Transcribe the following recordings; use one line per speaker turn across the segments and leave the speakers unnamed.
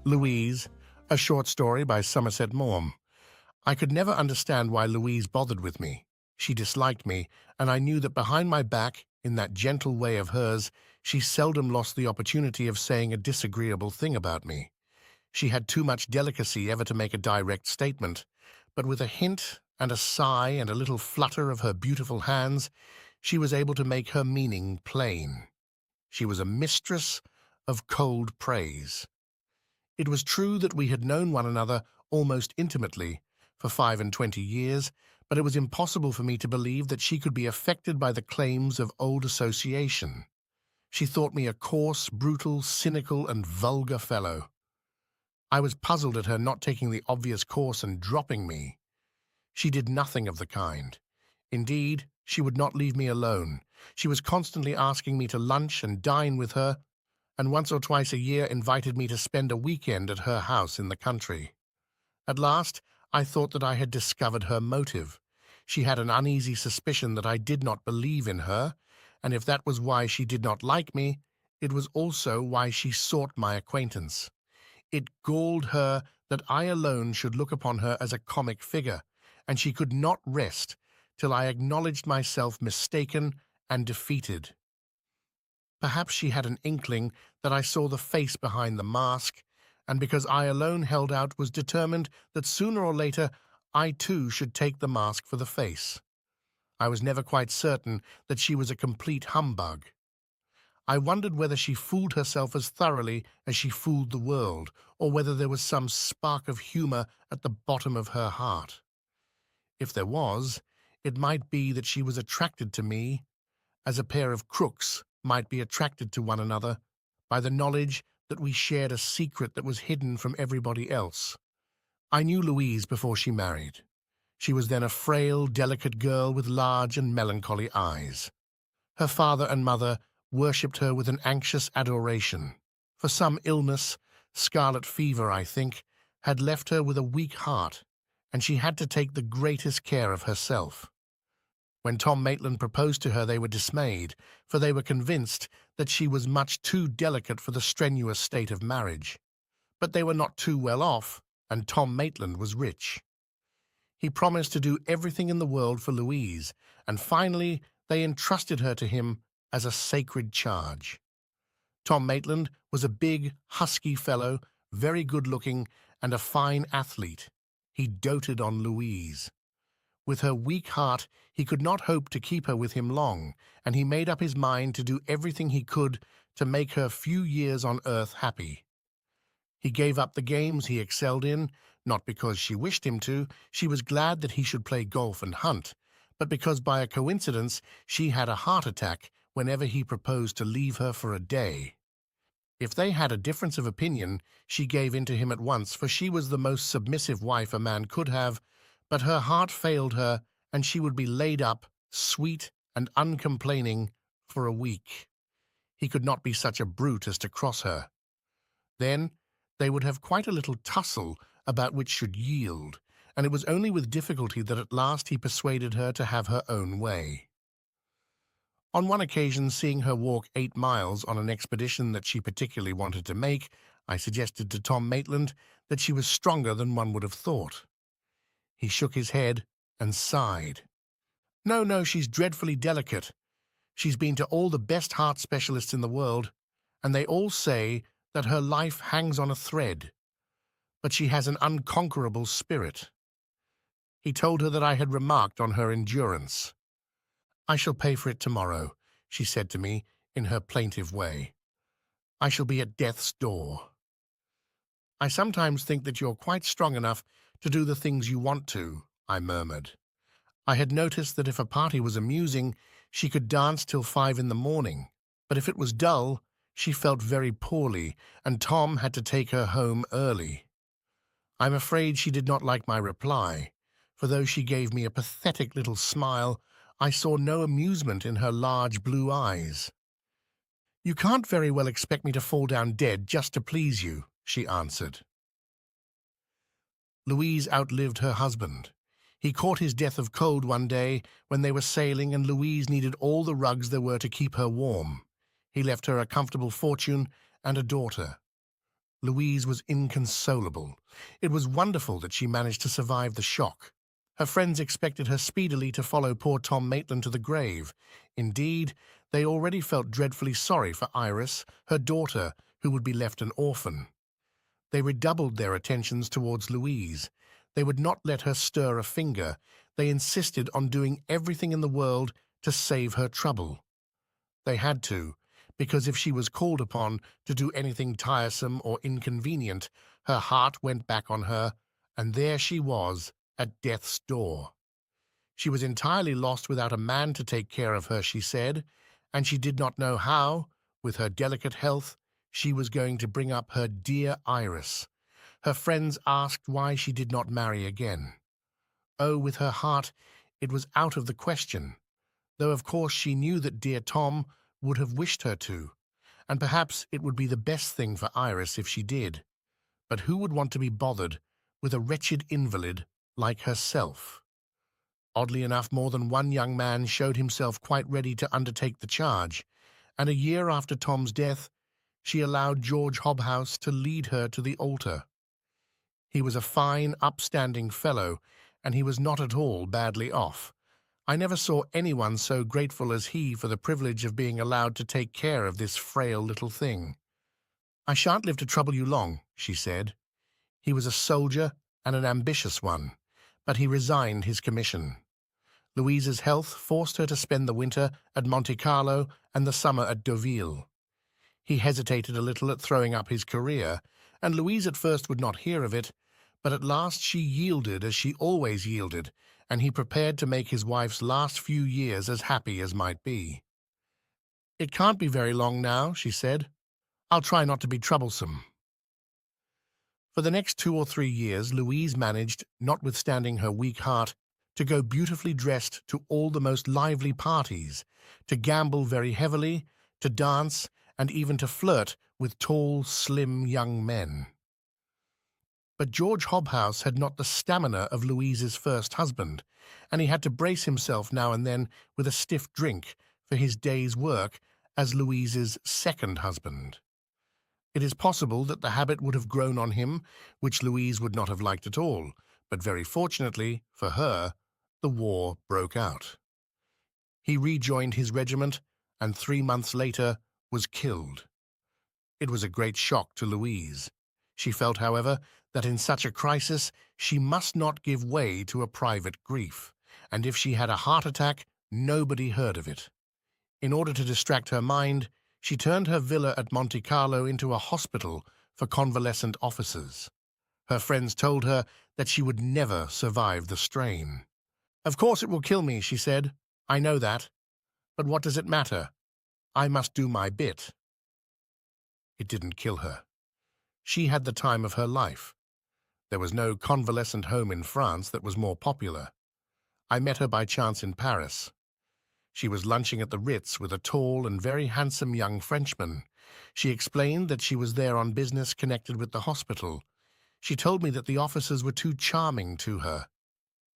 Louise, a short story by Somerset Maugham. I could never understand why Louise bothered with me. She disliked me, and I knew that behind my back, in that gentle way of hers, she seldom lost the opportunity of saying a disagreeable thing about me. She had too much delicacy ever to make a direct statement, but with a hint and a sigh and a little flutter of her beautiful hands, she was able to make her meaning plain. She was a mistress of cold praise. It was true that we had known one another almost intimately for 25 years, but it was impossible for me to believe that she could be affected by the claims of old association. She thought me a coarse, brutal, cynical, and vulgar fellow. I was puzzled at her not taking the obvious course and dropping me. She did nothing of the kind. Indeed, she would not leave me alone. She was constantly asking me to lunch and dine with her, and once or twice a year invited me to spend a weekend at her house in the country. At last, I thought that I had discovered her motive. She had an uneasy suspicion that I did not believe in her, and if that was why she did not like me, it was also why she sought my acquaintance. It galled her that I alone should look upon her as a comic figure, and she could not rest till I acknowledged myself mistaken and defeated. Perhaps she had an inkling that I saw the face behind the mask, and because I alone held out was determined that sooner or later I too should take the mask for the face. I was never quite certain that she was a complete humbug. I wondered whether she fooled herself as thoroughly as she fooled the world, or whether there was some spark of humor at the bottom of her heart. If there was, it might be that she was attracted to me, as a pair of crooks might be attracted to one another, by the knowledge that we shared a secret that was hidden from everybody else. I knew Louise before she married. She was then a frail, delicate girl with large and melancholy eyes. Her father and mother worshipped her with an anxious adoration. For some illness, scarlet fever, I think, had left her with a weak heart, and she had to take the greatest care of herself. When Tom Maitland proposed to her, they were dismayed, for they were convinced that she was much too delicate for the strenuous state of marriage. But they were not too well off, and Tom Maitland was rich. He promised to do everything in the world for Louise, and finally they entrusted her to him as a sacred charge. Tom Maitland was a big, husky fellow, very good-looking, and a fine athlete. He doted on Louise. With her weak heart, he could not hope to keep her with him long, and he made up his mind to do everything he could to make her few years on earth happy. He gave up the games he excelled in, not because she wished him to. She was glad that he should play golf and hunt, but because by a coincidence she had a heart attack whenever he proposed to leave her for a day. If they had a difference of opinion, she gave in to him at once, for she was the most submissive wife a man could have, but her heart failed her, and she would be laid up, sweet and uncomplaining, for a week. He could not be such a brute as to cross her. Then they would have quite a little tussle about which should yield, and it was only with difficulty that at last he persuaded her to have her own way. On one occasion, seeing her walk 8 miles on an expedition that she particularly wanted to make, I suggested to Tom Maitland that she was stronger than one would have thought. He shook his head and sighed. No, no, she's dreadfully delicate. She's been to all the best heart specialists in the world, and they all say that her life hangs on a thread. But she has an unconquerable spirit. He told her that I had remarked on her endurance. I shall pay for it tomorrow, she said to me in her plaintive way. I shall be at death's door. I sometimes think that you're quite strong enough to do the things you want to, I murmured. I had noticed that if a party was amusing, she could dance till 5 in the morning, but if it was dull, she felt very poorly, and Tom had to take her home early. I'm afraid she did not like my reply, for though she gave me a pathetic little smile, I saw no amusement in her large blue eyes. You can't very well expect me to fall down dead just to please you, she answered. Louise outlived her husband. He caught his death of cold one day when they were sailing, and Louise needed all the rugs there were to keep her warm. He left her a comfortable fortune and a daughter. Louise was inconsolable. It was wonderful that she managed to survive the shock. Her friends expected her speedily to follow poor Tom Maitland to the grave. Indeed, they already felt dreadfully sorry for Iris, her daughter, who would be left an orphan. They redoubled their attentions towards Louise. They would not let her stir a finger. They insisted on doing everything in the world to save her trouble. They had to, because if she was called upon to do anything tiresome or inconvenient, her heart went back on her, and there she was, at death's door. She was entirely lost without a man to take care of her, she said, and she did not know how, with her delicate health, she was going to bring up her dear Iris. Her friends asked why she did not marry again. Oh, with her heart, it was out of the question, though of course she knew that dear Tom would have wished her to, and perhaps it would be the best thing for Iris if she did. But who would want to be bothered with a wretched invalid like herself? Oddly enough, more than one young man showed himself quite ready to undertake the charge, and a year after Tom's death, she allowed George Hobhouse to lead her to the altar. He was a fine, upstanding fellow, and he was not at all badly off. I never saw anyone so grateful as he for the privilege of being allowed to take care of this frail little thing. "I shan't live to trouble you long," she said. He was a soldier and an ambitious one, but he resigned his commission. Louise's health forced her to spend the winter at Monte Carlo and the summer at Deauville. He hesitated a little at throwing up his career, and Louise at first would not hear of it, but at last she yielded as she always yielded, and he prepared to make his wife's last few years as happy as might be. "It can't be very long now," she said. "I'll try not to be troublesome." For the next 2 or 3 years, Louise managed, notwithstanding her weak heart, to go beautifully dressed to all the most lively parties, to gamble very heavily, to dance, and even to flirt with tall, slim young men. But George Hobhouse had not the stamina of Louise's first husband, and he had to brace himself now and then with a stiff drink for his day's work as Louise's second husband. It is possible that the habit would have grown on him, which Louise would not have liked at all, but very fortunately for her, the war broke out. He rejoined his regiment, and 3 months later was killed. It was a great shock to Louise. She felt, however, that in such a crisis she must not give way to a private grief, and if she had a heart attack, nobody heard of it. In order to distract her mind, she turned her villa at Monte Carlo into a hospital for convalescent officers. Her friends told her that she would never survive the strain. "Of course it will kill me," she said. "I know that. But what does it matter? I must do my bit." It didn't kill her. She had the time of her life. There was no convalescent home in France that was more popular. I met her by chance in Paris. She was lunching at the Ritz with a tall and very handsome young Frenchman. She explained that she was there on business connected with the hospital. She told me that the officers were too charming to her.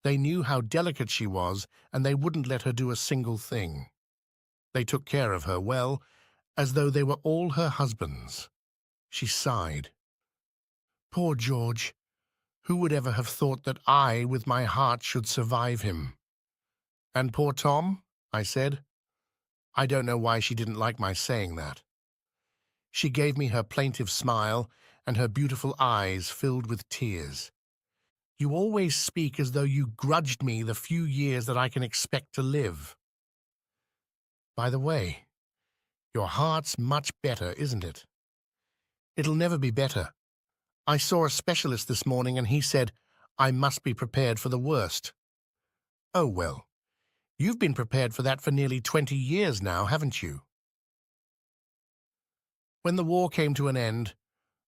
They knew how delicate she was, and they wouldn't let her do a single thing. They took care of her well, as though they were all her husbands. She sighed. "Poor George! Who would ever have thought that I, with my heart, should survive him?" "And poor Tom?" I said. I don't know why she didn't like my saying that. She gave me her plaintive smile, and her beautiful eyes filled with tears. "You always speak as though you grudged me the few years that I can expect to live. By the way, your heart's much better, isn't it?" "It'll never be better. I saw a specialist this morning, and he said I must be prepared for the worst." "Oh, well, you've been prepared for that for nearly 20 years now, haven't you?" When the war came to an end,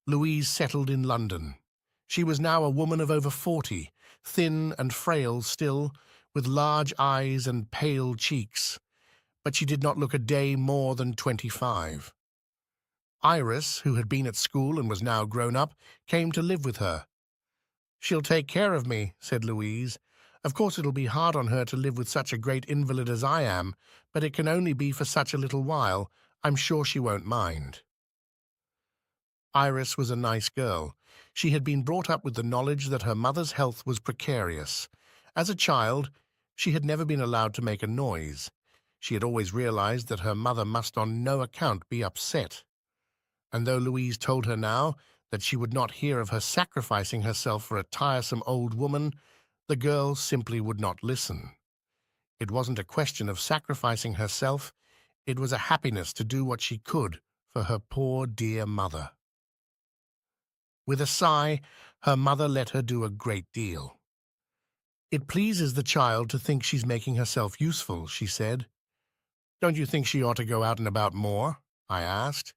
Louise settled in London. She was now a woman of over 40, thin and frail still, with large eyes and pale cheeks, but she did not look a day more than 25. Iris, who had been at school and was now grown up, came to live with her. "She'll take care of me," said Louise. "Of course it'll be hard on her to live with such a great invalid as I am, but it can only be for such a little while. I'm sure she won't mind." Iris was a nice girl. She had been brought up with the knowledge that her mother's health was precarious. As a child, she had never been allowed to make a noise. She had always realized that her mother must on no account be upset. And though Louise told her now that she would not hear of her sacrificing herself for a tiresome old woman, the girl simply would not listen. It wasn't a question of sacrificing herself, it was a happiness to do what she could for her poor dear mother. With a sigh, her mother let her do a great deal. "It pleases the child to think she's making herself useful," she said. "Don't you think she ought to go out and about more?" I asked.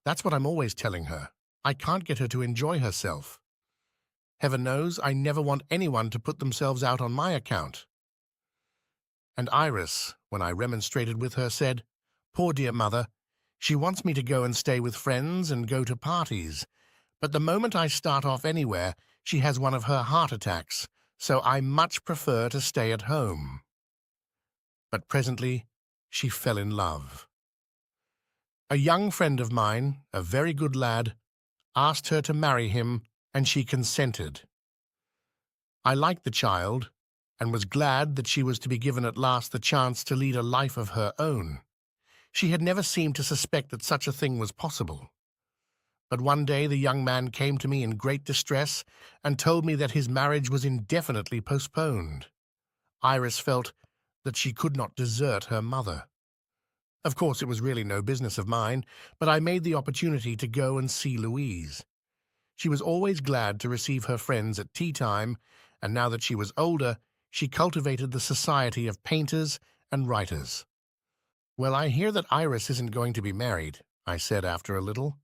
"That's what I'm always telling her. I can't get her to enjoy herself. Heaven knows I never want anyone to put themselves out on my account." And Iris, when I remonstrated with her, said, "Poor dear mother, she wants me to go and stay with friends and go to parties. But the moment I start off anywhere, she has one of her heart attacks, so I much prefer to stay at home." But presently she fell in love. A young friend of mine, a very good lad, asked her to marry him, and she consented. I liked the child, and was glad that she was to be given at last the chance to lead a life of her own. She had never seemed to suspect that such a thing was possible. But one day the young man came to me in great distress and told me that his marriage was indefinitely postponed. Iris felt that she could not desert her mother. Of course, it was really no business of mine, but I made the opportunity to go and see Louise. She was always glad to receive her friends at tea-time, and now that she was older, she cultivated the society of painters and writers. "Well, I hear that Iris isn't going to be married," I said after a little.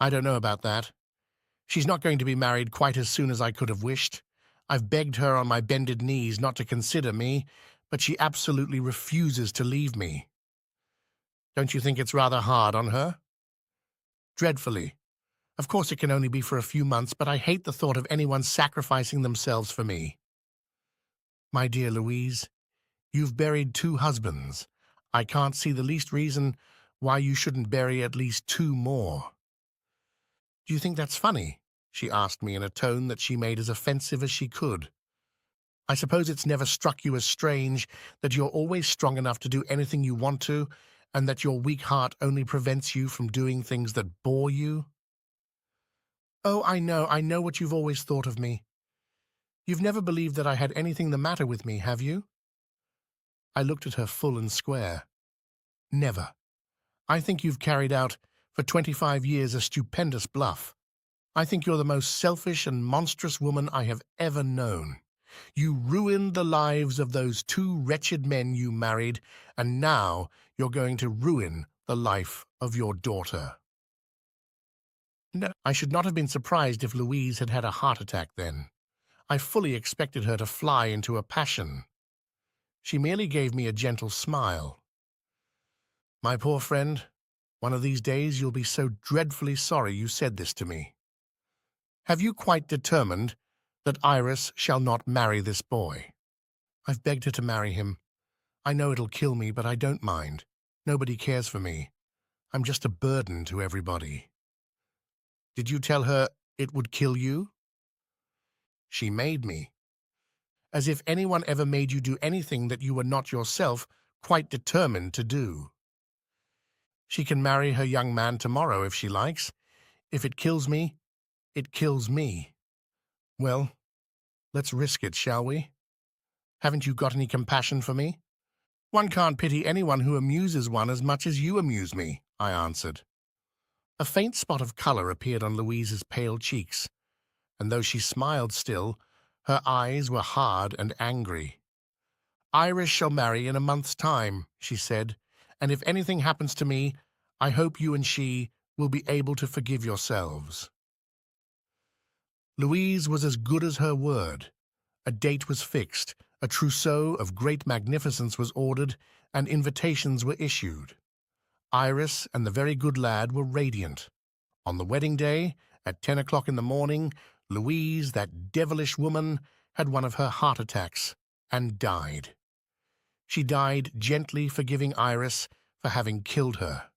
"I don't know about that. She's not going to be married quite as soon as I could have wished. I've begged her on my bended knees not to consider me, but she absolutely refuses to leave me." "Don't you think it's rather hard on her?" "Dreadfully. Of course it can only be for a few months, but I hate the thought of anyone sacrificing themselves for me." "My dear Louise, you've buried 2 husbands. I can't see the least reason why you shouldn't bury at least 2 more." "Do you think that's funny?" she asked me in a tone that she made as offensive as she could. "I suppose it's never struck you as strange that you're always strong enough to do anything you want to, and that your weak heart only prevents you from doing things that bore you?" "Oh, I know what you've always thought of me. You've never believed that I had anything the matter with me, have you?" I looked at her full and square. "Never. I think you've carried out for 25 years a stupendous bluff. I think you're the most selfish and monstrous woman I have ever known. You ruined the lives of those 2 wretched men you married, and now you're going to ruin the life of your daughter." No, I should not have been surprised if Louise had had a heart attack then. I fully expected her to fly into a passion. She merely gave me a gentle smile. "My poor friend, one of these days you'll be so dreadfully sorry you said this to me. Have you quite determined that Iris shall not marry this boy?" "I've begged her to marry him. I know it'll kill me, but I don't mind. Nobody cares for me. I'm just a burden to everybody." "Did you tell her it would kill you?" "She made me. As if anyone ever made you do anything that you were not yourself quite determined to do. She can marry her young man tomorrow if she likes. If it kills me, it kills me. Well, let's risk it, shall we? Haven't you got any compassion for me?" "One can't pity anyone who amuses one as much as you amuse me," I answered. A faint spot of color appeared on Louise's pale cheeks, and though she smiled still, her eyes were hard and angry. "Iris shall marry in a month's time," she said, "and if anything happens to me, I hope you and she will be able to forgive yourselves." Louise was as good as her word. A date was fixed, a trousseau of great magnificence was ordered, and invitations were issued. Iris and the very good lad were radiant. On the wedding day, at 10 o'clock in the morning, Louise, that devilish woman, had one of her heart attacks and died. She died gently forgiving Iris for having killed her.